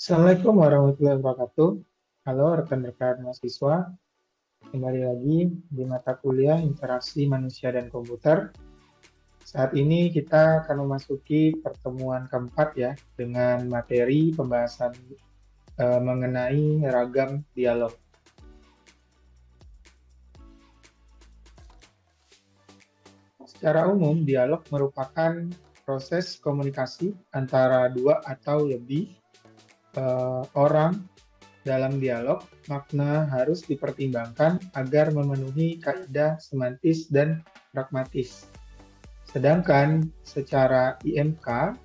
Assalamualaikum warahmatullahi wabarakatuh. Halo rekan-rekan mahasiswa, kembali lagi di mata kuliah Interaksi Manusia dan Komputer. Saat ini kita akan memasuki pertemuan keempat ya, dengan materi pembahasan mengenai ragam dialog. Secara umum, dialog merupakan proses komunikasi antara dua atau lebih orang dalam dialog. Makna harus dipertimbangkan agar memenuhi kaidah semantis dan pragmatis. Sedangkan secara IMK,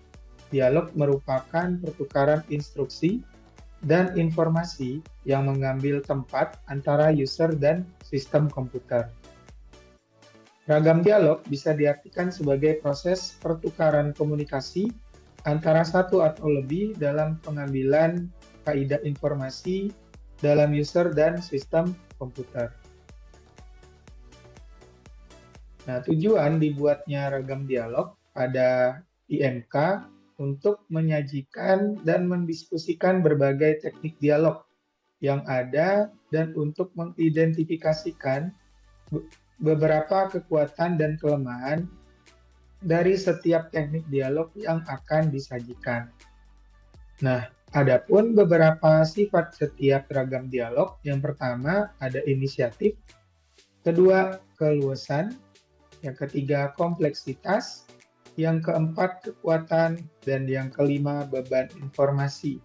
dialog merupakan pertukaran instruksi dan informasi yang mengambil tempat antara user dan sistem komputer. Ragam dialog bisa diartikan sebagai proses pertukaran komunikasi antara satu atau lebih dalam pengambilan kaidah informasi dalam user dan sistem komputer. Nah, tujuan dibuatnya ragam dialog pada IMK untuk menyajikan dan mendiskusikan berbagai teknik dialog yang ada dan untuk mengidentifikasikan beberapa kekuatan dan kelemahan dari setiap teknik dialog yang akan disajikan. Nah, adapun beberapa sifat setiap ragam dialog. Yang pertama ada inisiatif, kedua keluasan, yang ketiga kompleksitas, yang keempat kekuatan, dan yang kelima beban informasi.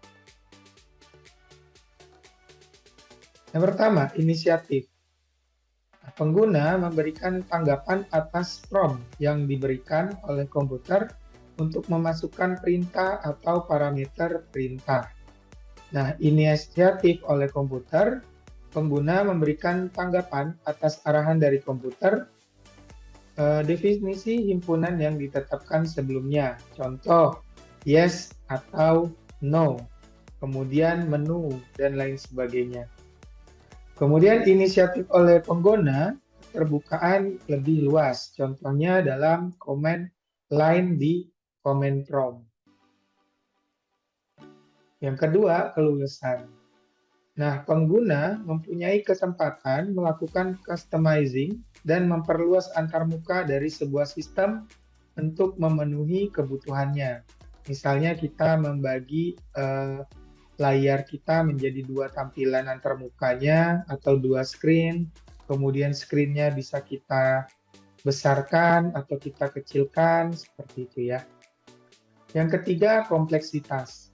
Yang pertama, inisiatif. Pengguna memberikan tanggapan atas prompt yang diberikan oleh komputer untuk memasukkan perintah atau parameter perintah. Nah, inisiatif oleh komputer, pengguna memberikan tanggapan atas arahan dari komputer, definisi himpunan yang ditetapkan sebelumnya. Contoh, yes atau no, kemudian menu, dan lain sebagainya. Kemudian inisiatif oleh pengguna, terbukaan lebih luas. Contohnya dalam command line di command prompt. Yang kedua, kelulusan. Nah, pengguna mempunyai kesempatan melakukan customizing dan memperluas antarmuka dari sebuah sistem untuk memenuhi kebutuhannya. Misalnya kita membagi layar kita menjadi dua tampilan antarmukanya atau dua screen, kemudian screen-nya bisa kita besarkan atau kita kecilkan, seperti itu ya. Yang ketiga, kompleksitas.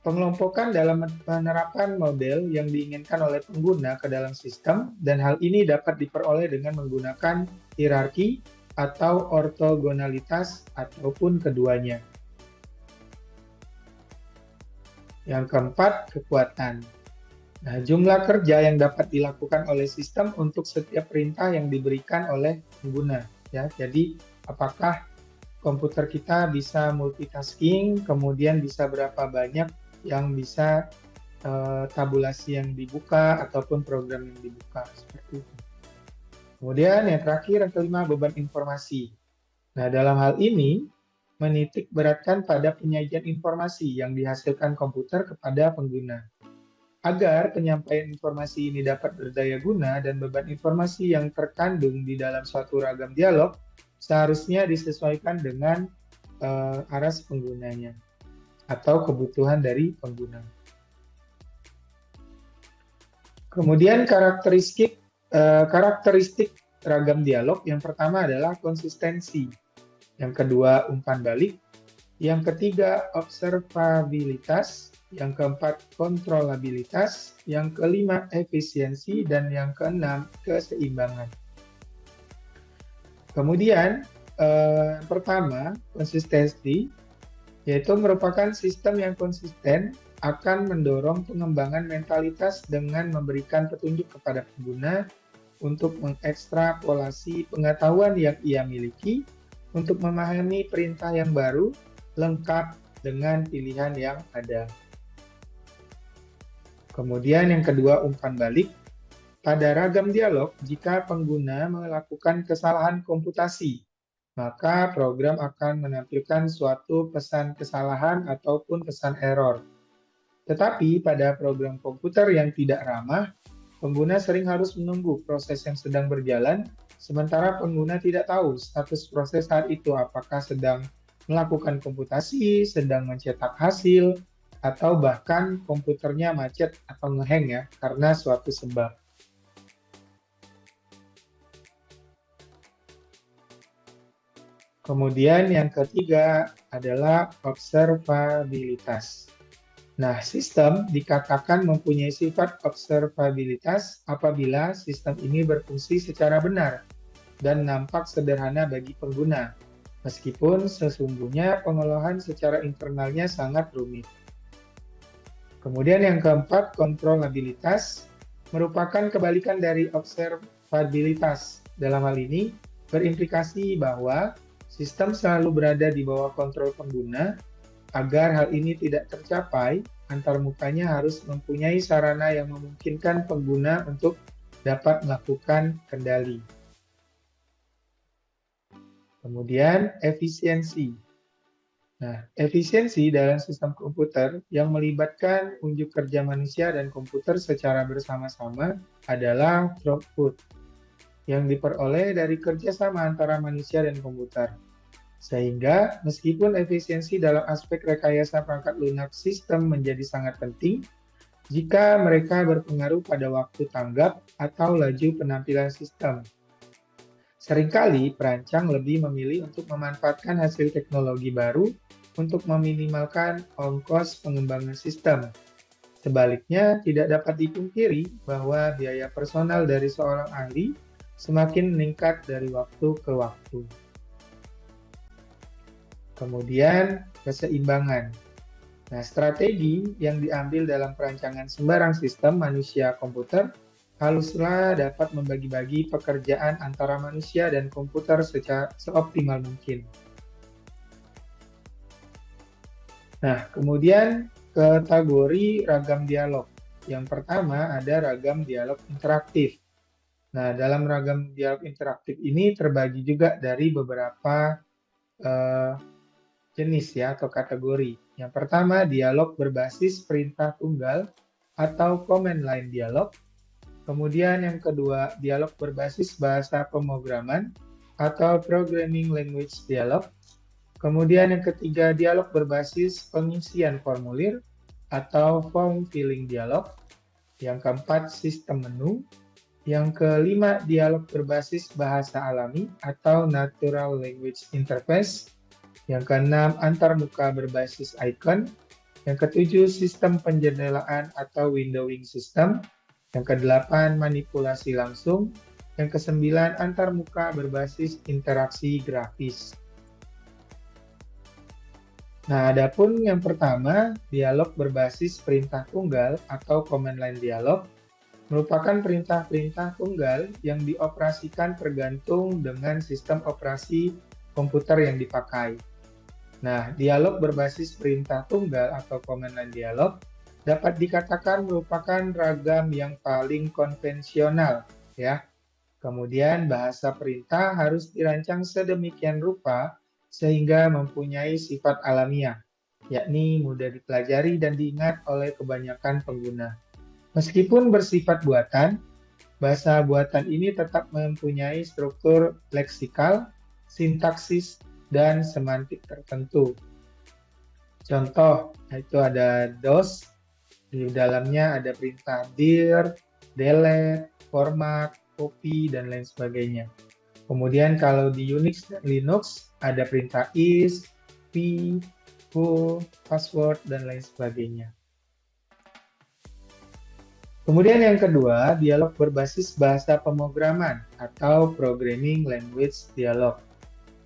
Pengelompokan dalam penerapan model yang diinginkan oleh pengguna ke dalam sistem, dan hal ini dapat diperoleh dengan menggunakan hierarki atau ortogonalitas ataupun keduanya. Yang keempat, kekuatan. Nah, jumlah kerja yang dapat dilakukan oleh sistem untuk setiap perintah yang diberikan oleh pengguna. Ya, jadi apakah komputer kita bisa multitasking, kemudian bisa berapa banyak yang bisa tabulasi yang dibuka ataupun program yang dibuka, seperti itu. Kemudian yang terakhir, yang kelima, beban informasi. Nah, dalam hal ini menitik beratkan pada penyajian informasi yang dihasilkan komputer kepada pengguna. Agar penyampaian informasi ini dapat berdaya guna dan beban informasi yang terkandung di dalam suatu ragam dialog seharusnya disesuaikan dengan aras penggunanya atau kebutuhan dari pengguna. Kemudian karakteristik ragam dialog, yang pertama adalah konsistensi, yang kedua umpan balik, yang ketiga observabilitas, yang keempat kontrolabilitas, yang kelima efisiensi, dan yang keenam keseimbangan. Kemudian pertama, konsistensi, yaitu merupakan sistem yang konsisten akan mendorong pengembangan mentalitas dengan memberikan petunjuk kepada pengguna untuk mengekstrapolasi pengetahuan yang ia miliki untuk memahami perintah yang baru lengkap dengan pilihan yang ada. Kemudian yang kedua, umpan balik. Pada ragam dialog, jika pengguna melakukan kesalahan komputasi, maka program akan menampilkan suatu pesan kesalahan ataupun pesan error. Tetapi pada program komputer yang tidak ramah, pengguna sering harus menunggu proses yang sedang berjalan, sementara pengguna tidak tahu status proses saat itu, apakah sedang melakukan komputasi, sedang mencetak hasil, atau bahkan komputernya macet atau ngeheng ya, karena suatu sebab. Kemudian yang ketiga adalah observabilitas. Nah, sistem dikatakan mempunyai sifat observabilitas apabila sistem ini berfungsi secara benar dan nampak sederhana bagi pengguna, meskipun sesungguhnya pengelolaan secara internalnya sangat rumit. Kemudian yang keempat, kontrolabilitas merupakan kebalikan dari observabilitas. Dalam hal ini, berimplikasi bahwa sistem selalu berada di bawah kontrol pengguna. Agar hal ini tidak tercapai, antarmukanya harus mempunyai sarana yang memungkinkan pengguna untuk dapat melakukan kendali. Kemudian, efisiensi. Nah, efisiensi dalam sistem komputer yang melibatkan unjuk kerja manusia dan komputer secara bersama-sama adalah throughput, yang diperoleh dari kerjasama antara manusia dan komputer. Sehingga meskipun efisiensi dalam aspek rekayasa perangkat lunak sistem menjadi sangat penting, jika mereka berpengaruh pada waktu tanggap atau laju penampilan sistem. Seringkali perancang lebih memilih untuk memanfaatkan hasil teknologi baru untuk meminimalkan ongkos pengembangan sistem. Sebaliknya, tidak dapat dipungkiri bahwa biaya personal dari seorang ahli semakin meningkat dari waktu ke waktu. Kemudian, keseimbangan. Nah, strategi yang diambil dalam perancangan sembarang sistem manusia komputer haruslah dapat membagi-bagi pekerjaan antara manusia dan komputer secara seoptimal mungkin. Nah, kemudian kategori ragam dialog. Yang pertama ada ragam dialog interaktif. Nah, dalam ragam dialog interaktif ini terbagi juga dari beberapa jenis ya atau kategori. Yang pertama, dialog berbasis perintah tunggal atau command line dialog. Kemudian yang kedua, dialog berbasis bahasa pemrograman atau programming language dialog. Kemudian yang ketiga, dialog berbasis pengisian formulir atau form filling dialog. Yang keempat, sistem menu. Yang kelima, dialog berbasis bahasa alami atau natural language interface. Yang keenam, antarmuka berbasis icon. Yang ketujuh, sistem penjendelaan atau windowing system. Yang kedelapan, manipulasi langsung. Yang kesembilan, antarmuka berbasis interaksi grafis. Nah, adapun yang pertama, dialog berbasis perintah tunggal atau command line dialog merupakan perintah-perintah tunggal yang dioperasikan tergantung dengan sistem operasi komputer yang dipakai. Nah, dialog berbasis perintah tunggal atau command line dialog dapat dikatakan merupakan ragam yang paling konvensional, ya. Kemudian bahasa perintah harus dirancang sedemikian rupa sehingga mempunyai sifat alamiah, yakni mudah dipelajari dan diingat oleh kebanyakan pengguna. Meskipun bersifat buatan, bahasa buatan ini tetap mempunyai struktur leksikal, sintaksis, dan semantik tertentu. Contoh, itu ada DOS, di dalamnya ada perintah dir, delete, format, copy, dan lain sebagainya. Kemudian kalau di Unix dan Linux ada perintah is, p, who, password, dan lain sebagainya. Kemudian yang kedua, dialog berbasis bahasa pemrograman atau programming language dialog.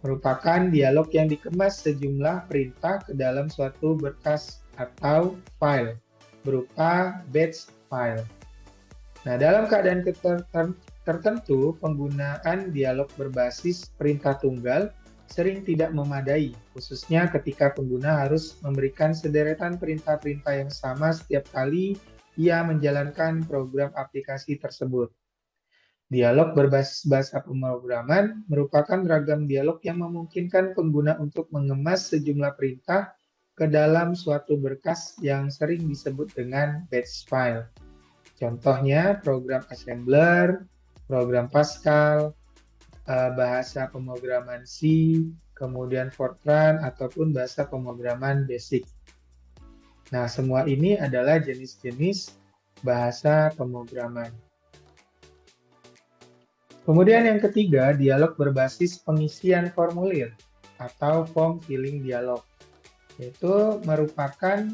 Merupakan dialog yang dikemas sejumlah perintah ke dalam suatu berkas atau file berupa batch file. Nah, dalam keadaan tertentu, penggunaan dialog berbasis perintah tunggal sering tidak memadai, khususnya ketika pengguna harus memberikan sederetan perintah-perintah yang sama setiap kali ia menjalankan program aplikasi tersebut. Dialog berbasis bahasa pemrograman merupakan ragam dialog yang memungkinkan pengguna untuk mengemas sejumlah perintah ke dalam suatu berkas yang sering disebut dengan batch file. Contohnya program assembler, program Pascal, bahasa pemrograman C, kemudian Fortran, ataupun bahasa pemrograman BASIC. Nah, semua ini adalah jenis-jenis bahasa pemrograman. Kemudian yang ketiga, dialog berbasis pengisian formulir atau form filling dialog. Yaitu merupakan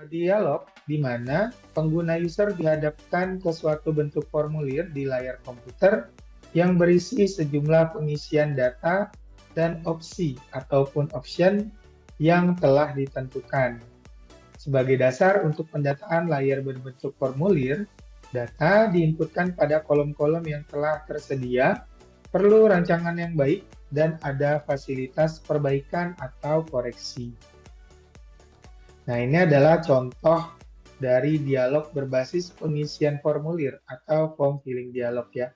dialog di mana pengguna user dihadapkan ke suatu bentuk formulir di layar komputer yang berisi sejumlah pengisian data dan opsi ataupun option yang telah ditentukan. Sebagai dasar untuk pendataan layar berbentuk formulir, data diinputkan pada kolom-kolom yang telah tersedia, perlu rancangan yang baik, dan ada fasilitas perbaikan atau koreksi. Nah, ini adalah contoh dari dialog berbasis pengisian formulir atau form filling dialog ya.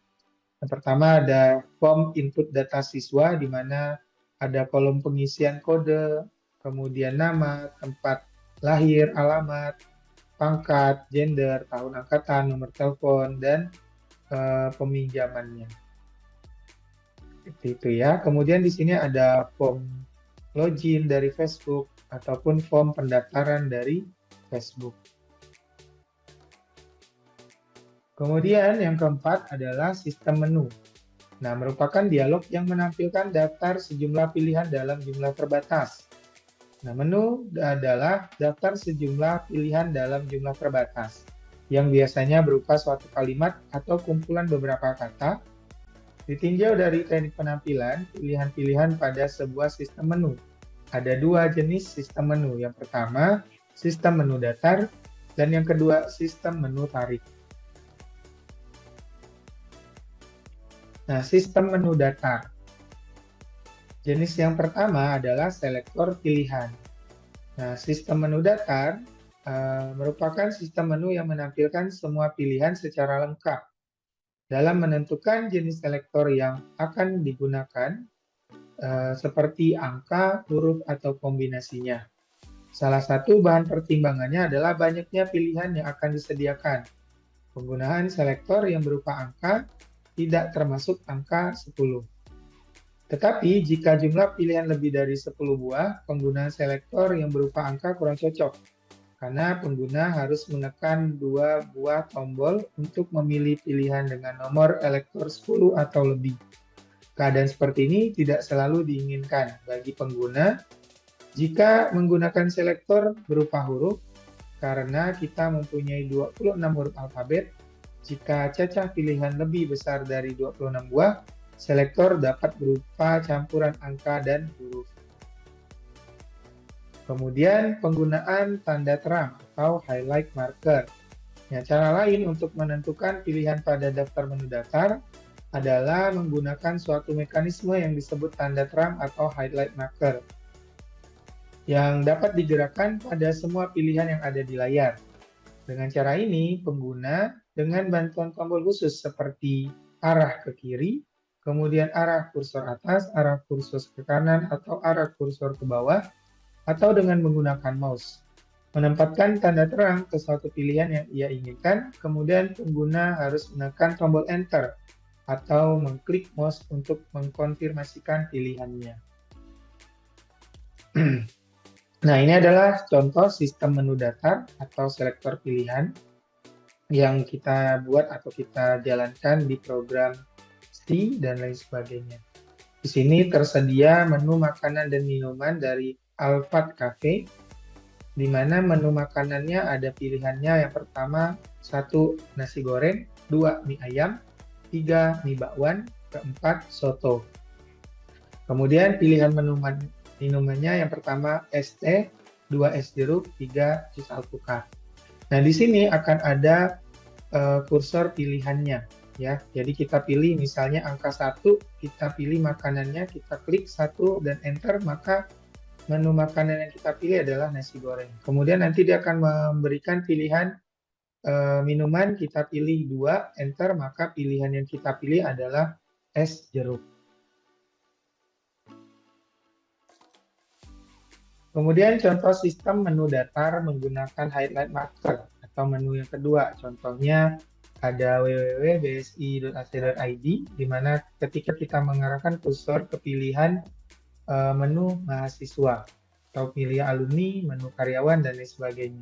Yang pertama ada form input data siswa di mana ada kolom pengisian kode, kemudian nama, tempat lahir, alamat, pangkat, gender, tahun angkatan, nomor telepon, dan peminjamannya. Seperti itu ya. Kemudian di sini ada form login dari Facebook ataupun form pendaftaran dari Facebook. Kemudian yang keempat adalah sistem menu. Nah, merupakan dialog yang menampilkan daftar sejumlah pilihan dalam jumlah terbatas. Nah, menu adalah daftar sejumlah pilihan dalam jumlah terbatas, yang biasanya berupa suatu kalimat atau kumpulan beberapa kata. Ditinjau dari teknik penampilan, pilihan-pilihan pada sebuah sistem menu. Ada dua jenis sistem menu. Yang pertama, sistem menu datar, dan yang kedua, sistem menu tarik. Nah, sistem menu datar. Jenis yang pertama adalah selektor pilihan. Nah, sistem menu datar merupakan sistem menu yang menampilkan semua pilihan secara lengkap. Dalam menentukan jenis selektor yang akan digunakan, seperti angka, huruf, atau kombinasinya. Salah satu bahan pertimbangannya adalah banyaknya pilihan yang akan disediakan. Penggunaan selektor yang berupa angka tidak termasuk angka 10. Tetapi jika jumlah pilihan lebih dari 10 buah, penggunaan selektor yang berupa angka kurang cocok, karena pengguna harus menekan 2 buah tombol untuk memilih pilihan dengan nomor elektor 10 atau lebih. Keadaan seperti ini tidak selalu diinginkan bagi pengguna jika menggunakan selektor berupa huruf, karena kita mempunyai 26 huruf alfabet. Jika cacah pilihan lebih besar dari 26 buah, selektor dapat berupa campuran angka dan huruf. Kemudian penggunaan tanda terang atau highlight marker. Ya, cara lain untuk menentukan pilihan pada daftar menu datar adalah menggunakan suatu mekanisme yang disebut tanda terang atau highlight marker yang dapat digerakkan pada semua pilihan yang ada di layar. Dengan cara ini, pengguna dengan bantuan tombol khusus seperti arah ke kiri, kemudian arah kursor atas, arah kursor ke kanan, atau arah kursor ke bawah, atau dengan menggunakan mouse, menempatkan tanda terang ke suatu pilihan yang ia inginkan, kemudian pengguna harus menekan tombol Enter atau mengklik mouse untuk mengkonfirmasikan pilihannya. Nah, ini adalah contoh sistem menu datar atau selektor pilihan yang kita buat atau kita jalankan di program C dan lain sebagainya. Di sini tersedia menu makanan dan minuman dari Alphard Cafe, di mana menu makanannya ada pilihannya yang pertama 1 nasi goreng, 2 mie ayam, 3 mie bakwan, keempat soto. Kemudian pilihan menu minumannya yang pertama es teh, 2 es jeruk, 3 jus alpukat. Nah, di sini akan ada kursor pilihannya ya. Jadi kita pilih misalnya angka 1, kita pilih makanannya, kita klik 1 dan enter, maka menu makanan yang kita pilih adalah nasi goreng. Kemudian nanti dia akan memberikan pilihan minuman, kita pilih 2, enter, maka pilihan yang kita pilih adalah es jeruk. Kemudian contoh sistem menu datar menggunakan highlight marker atau menu yang kedua. Contohnya ada www.bsi.ac.id di mana ketika kita mengarahkan kursor ke pilihan menu mahasiswa atau pilih alumni, menu karyawan, dan lain sebagainya.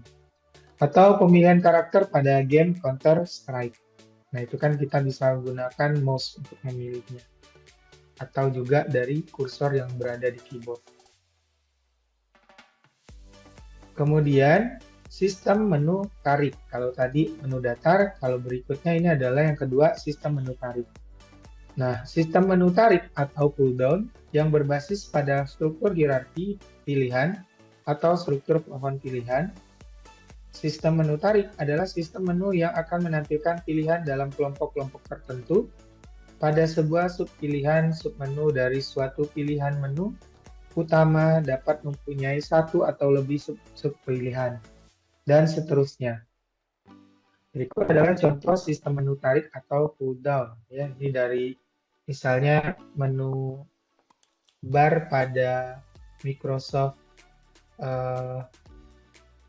Atau pemilihan karakter pada game Counter Strike. Nah, itu kan kita bisa gunakan mouse untuk memilihnya. Atau juga dari kursor yang berada di keyboard. Kemudian, sistem menu tarik. Kalau tadi menu datar, kalau berikutnya ini adalah yang kedua, sistem menu tarik. Nah, sistem menu tarik atau pull down yang berbasis pada struktur hierarki pilihan atau struktur pohon pilihan. Sistem menu tarik adalah sistem menu yang akan menampilkan pilihan dalam kelompok-kelompok tertentu pada sebuah subpilihan submenu dari suatu pilihan menu utama dapat mempunyai satu atau lebih subpilihan, dan seterusnya. Berikut adalah contoh sistem menu tarik atau pull down. Ya, ini dari misalnya menu bar pada Microsoft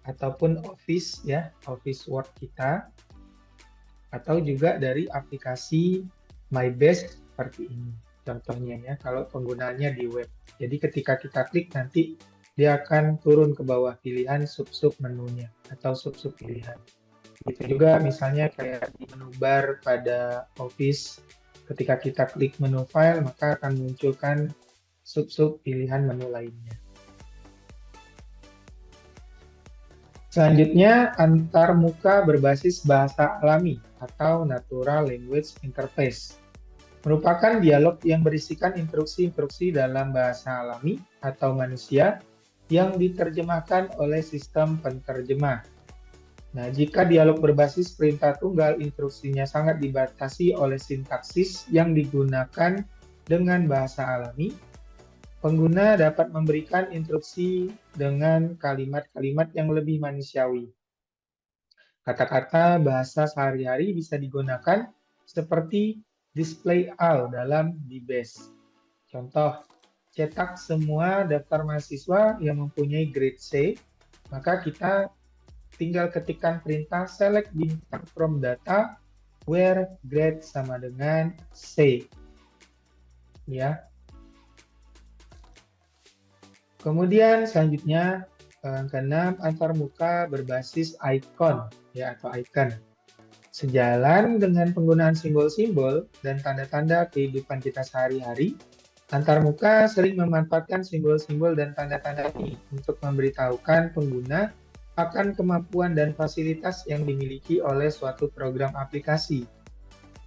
ataupun Office ya, Office Word kita, atau juga dari aplikasi MyBest seperti ini contohnya ya, kalau penggunaannya di web. Jadi ketika kita klik nanti dia akan turun ke bawah pilihan sub-sub menunya atau sub-sub pilihan. Itu juga misalnya kayak di menu bar pada Office, ketika kita klik menu file maka akan munculkan sub-sub pilihan menu lainnya. Selanjutnya, antarmuka berbasis bahasa alami atau Natural Language Interface merupakan dialog yang berisikan instruksi-instruksi dalam bahasa alami atau manusia yang diterjemahkan oleh sistem penerjemah. Nah, jika dialog berbasis perintah tunggal, instruksinya sangat dibatasi oleh sintaksis yang digunakan dengan bahasa alami. Pengguna dapat memberikan instruksi dengan kalimat-kalimat yang lebih manusiawi. Kata-kata bahasa sehari-hari bisa digunakan seperti display all dalam DBase. Contoh, cetak semua daftar mahasiswa yang mempunyai grade C, maka kita tinggal ketikkan perintah select bintang from data where grade sama dengan C. Ya. Kemudian selanjutnya keenam, antarmuka berbasis icon ya atau icon. Sejalan dengan penggunaan simbol-simbol dan tanda-tanda kehidupan kita sehari-hari, antarmuka sering memanfaatkan simbol-simbol dan tanda-tanda ini untuk memberitahukan pengguna akan kemampuan dan fasilitas yang dimiliki oleh suatu program aplikasi.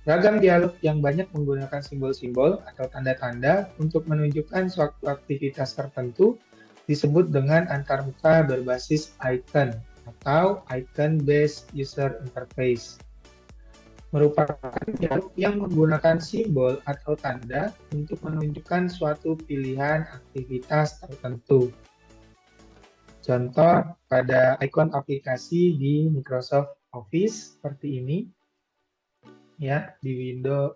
Ragam dialog yang banyak menggunakan simbol-simbol atau tanda-tanda untuk menunjukkan suatu aktivitas tertentu disebut dengan antarmuka berbasis icon atau icon-based user interface. Merupakan dialog yang menggunakan simbol atau tanda untuk menunjukkan suatu pilihan aktivitas tertentu. Contoh pada ikon aplikasi di Microsoft Office seperti ini. Ya, di window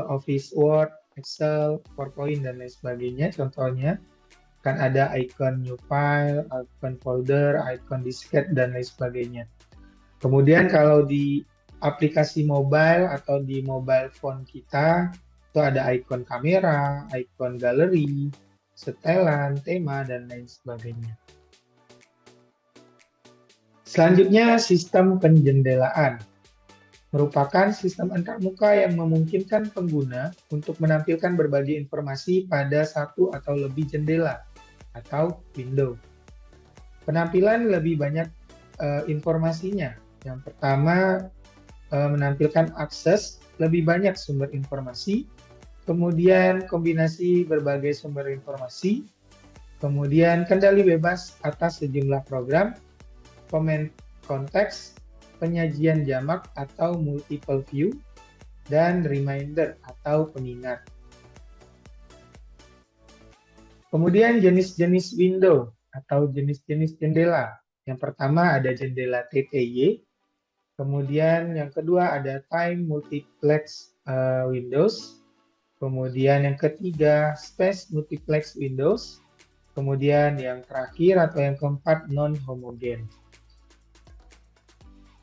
Office Word, Excel, PowerPoint, dan lain sebagainya. Contohnya, kan ada icon new file, icon folder, icon disket, dan lain sebagainya. Kemudian kalau di aplikasi mobile atau di mobile phone kita, itu ada icon kamera, icon galeri, setelan, tema, dan lain sebagainya. Selanjutnya, sistem penjendelaan. Merupakan sistem antarmuka yang memungkinkan pengguna untuk menampilkan berbagai informasi pada satu atau lebih jendela atau window. Penampilan lebih banyak informasinya. Yang pertama, menampilkan akses lebih banyak sumber informasi, kemudian kombinasi berbagai sumber informasi, kemudian kendali bebas atas sejumlah program, komen konteks, penyajian jamak atau multiple view, dan reminder atau pengingat. Kemudian jenis-jenis window atau jenis-jenis jendela. Yang pertama ada jendela TTY, kemudian yang kedua ada time multiplex windows, kemudian yang ketiga space multiplex windows, Kemudian yang terakhir atau yang keempat non-homogen.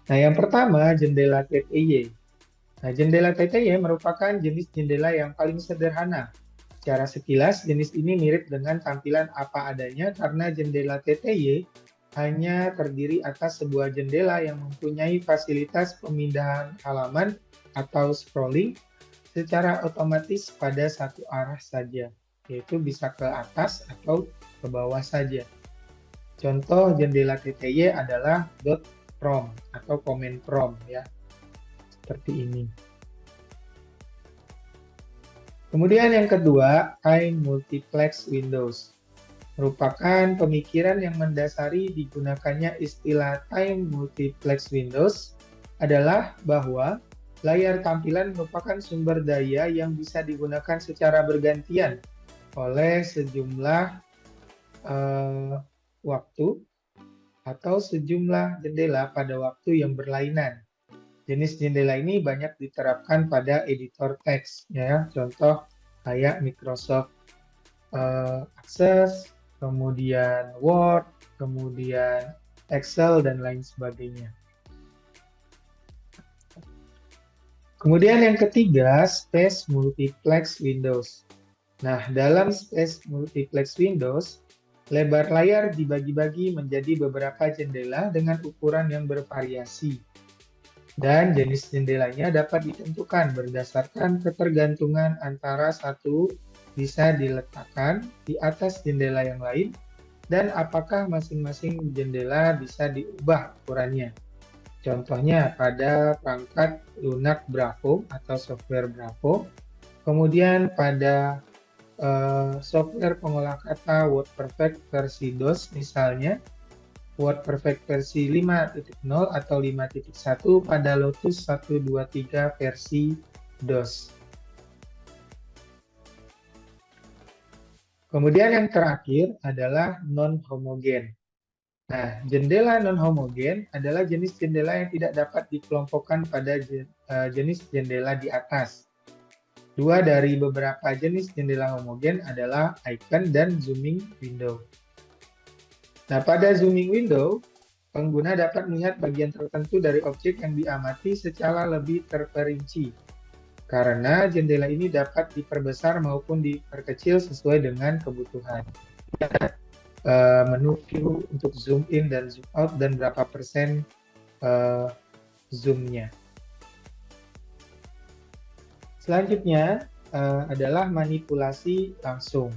Nah, yang pertama jendela TTY. Nah, jendela TTY merupakan jenis jendela yang paling sederhana. Secara sekilas, jenis ini mirip dengan tampilan apa adanya karena jendela TTY hanya terdiri atas sebuah jendela yang mempunyai fasilitas pemindahan halaman atau scrolling secara otomatis pada satu arah saja, yaitu bisa ke atas atau ke bawah saja. Contoh jendela TTY adalah dot prom atau comment prom ya, seperti ini. Kemudian yang kedua, Time Multiplex Windows. Merupakan pemikiran yang mendasari digunakannya istilah Time Multiplex Windows adalah bahwa layar tampilan merupakan sumber daya yang bisa digunakan secara bergantian oleh sejumlah waktu atau sejumlah jendela pada waktu yang berlainan. Jenis jendela ini banyak diterapkan pada editor teks, ya. Contoh kayak Microsoft Access, kemudian Word, kemudian Excel, dan lain sebagainya. Kemudian yang ketiga, Space Multiplex Windows. Nah, dalam Space Multiplex Windows, lebar layar dibagi-bagi menjadi beberapa jendela dengan ukuran yang bervariasi. Dan jenis jendelanya dapat ditentukan berdasarkan ketergantungan antara satu bisa diletakkan di atas jendela yang lain dan apakah masing-masing jendela bisa diubah ukurannya. Contohnya pada perangkat lunak Bravo atau software Bravo, kemudian pada software pengolah kata WordPerfect versi DOS misalnya, WordPerfect versi 5.0 atau 5.1 pada Lotus 123 versi DOS. Kemudian yang terakhir adalah non-homogen. Nah, jendela non-homogen adalah jenis jendela yang tidak dapat dikelompokkan pada jenis jendela di atas. Dua dari beberapa jenis jendela homogen adalah icon dan zooming window. Nah, pada zooming window, pengguna dapat melihat bagian tertentu dari objek yang diamati secara lebih terperinci. Karena jendela ini dapat diperbesar maupun diperkecil sesuai dengan kebutuhan. Menu view untuk zoom in dan zoom out dan berapa persen zoomnya. Selanjutnya adalah manipulasi langsung.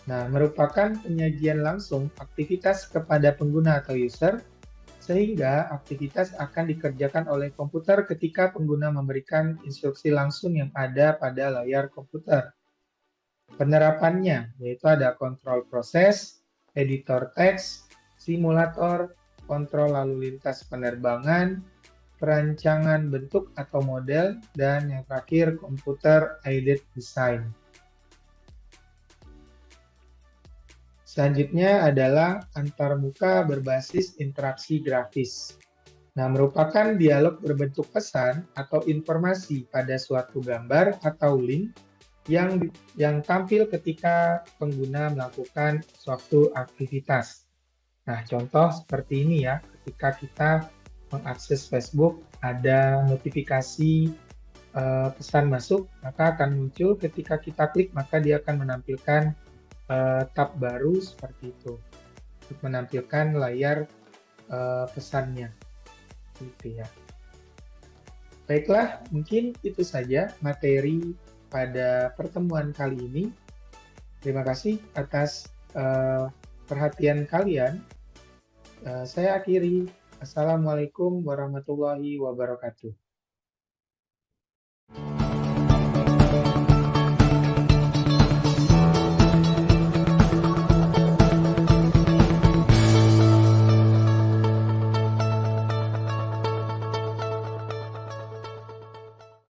Nah, merupakan penyajian langsung aktivitas kepada pengguna atau user, sehingga aktivitas akan dikerjakan oleh komputer ketika pengguna memberikan instruksi langsung yang ada pada layar komputer. Penerapannya, yaitu ada kontrol proses, editor teks, simulator, kontrol lalu lintas penerbangan, perancangan bentuk atau model, dan yang terakhir, computer-aided design. Selanjutnya adalah antarmuka berbasis interaksi grafis. Nah, merupakan dialog berbentuk pesan atau informasi pada suatu gambar atau link yang tampil ketika pengguna melakukan suatu aktivitas. Nah, contoh seperti ini ya, ketika kita mengakses Facebook, ada notifikasi pesan masuk, maka akan muncul ketika kita klik, maka dia akan menampilkan tab baru seperti itu untuk menampilkan layar pesannya gitu ya. Baiklah, mungkin itu saja materi pada pertemuan kali ini. Terima kasih atas perhatian kalian. Saya akhiri. Assalamualaikum warahmatullahi wabarakatuh.